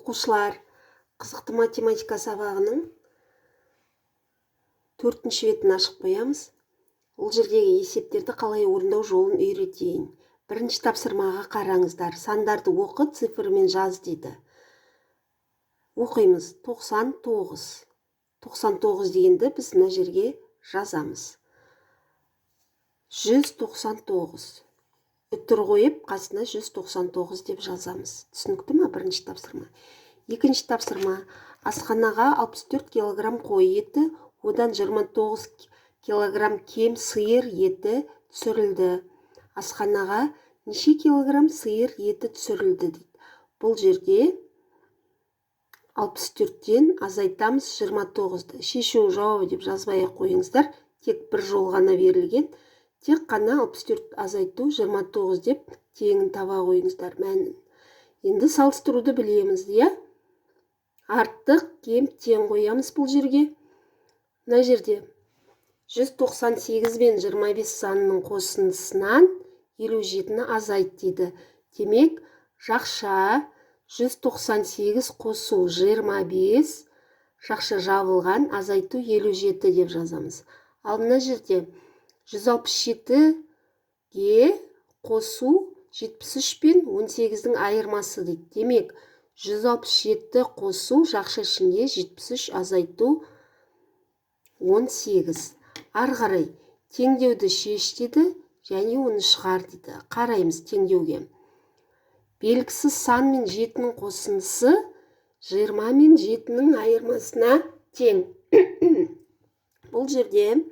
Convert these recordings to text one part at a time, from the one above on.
Оқушылар, қызықты математика сабағының 4-ші бетін ашып қоямыз. Ол жердегі есептерді қалай орындау жолын үйретейін. Бірінші тапсырмаға қараңыздар. Сандарды оқы, цифрмен жаз дейді. Оқимыз. 99. 99 дегенді біз мына жерге жазамыз. 199. Үтір қойып, қасына 199 деп жазамыз. Түсінікті ме? Бірінші тапсырма. Екінші тапсырма. Асханаға 64 килограмм қой еті, одан 29 килограмм кем сиыр еті түсірілді. Асханаға неше килограмм сиыр еті түсірілді дейді. Бұл жерде 64-тен азайтамыз 29-ды. Шешу жауабы деп жазбай қойыңыздар. Тек бір жол ғана берілген. Тек қана 64 азайту 29 деп теңін таба қойыңыздар мәнін. Енді салыстыруды білеміз, иә? Артық, кем, тең қоямыз бұл жерге. Мына жерде 198 бен 25 санының қосындысынан 57-ні азайт дейді. Демек, жақша 198 қосу 25, жақша жабылған азайту 57 деп жазамыз. Ал мына жерде 167-ге қосу 73 пен 18-дің айырмасы дейді. Демек, 167 қосу жақша ішінде 73 азайту 18. Арғарай, теңдеуді шеш деді, және оны шығар дейді. Қараймыз теңдеуге. Белгісіз сан мен 7-нің қосындысы 20 мен 7-нің айырмасына тең. Бұл жерде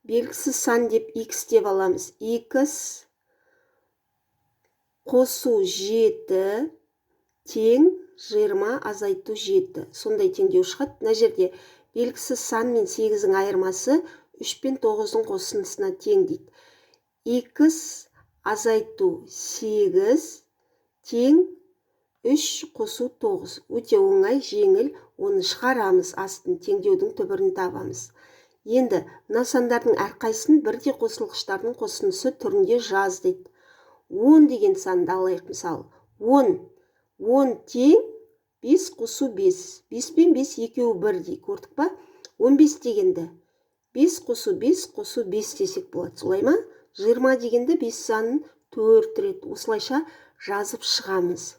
белгісіз сан деп x деп аламыз. X қосу 7 тең 20 азайту 7. Сондай теңдеу шығады. Мына жерде белгісіз сан мен 8-ің айырмасы 3 пен 9-ның қосындысына тең дейді. X азайту 8 тең 3 қосу 9. Өте оңай, жеңіл. Оны шығарамыз, астын теңдеудің түбірін табамыз. Енді, мына сандардың әрқайсысын бірдей қосылғыштардың қосындысы түрінде жаз дейді. 10 деген санды алайық, мысалы. 10 тең 5 қосу 5. 5 пен 5 екеуі бірдей, көрдік па? 15 дегенді 5 қосу 5 қосу 5 десек болады. Солай ма? 20 дегенді 5 санын 4 рет осылайша жазып шығамыз.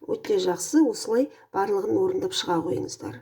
Өте жақсы, осылай барлығын орындап шыға қойыңыздар.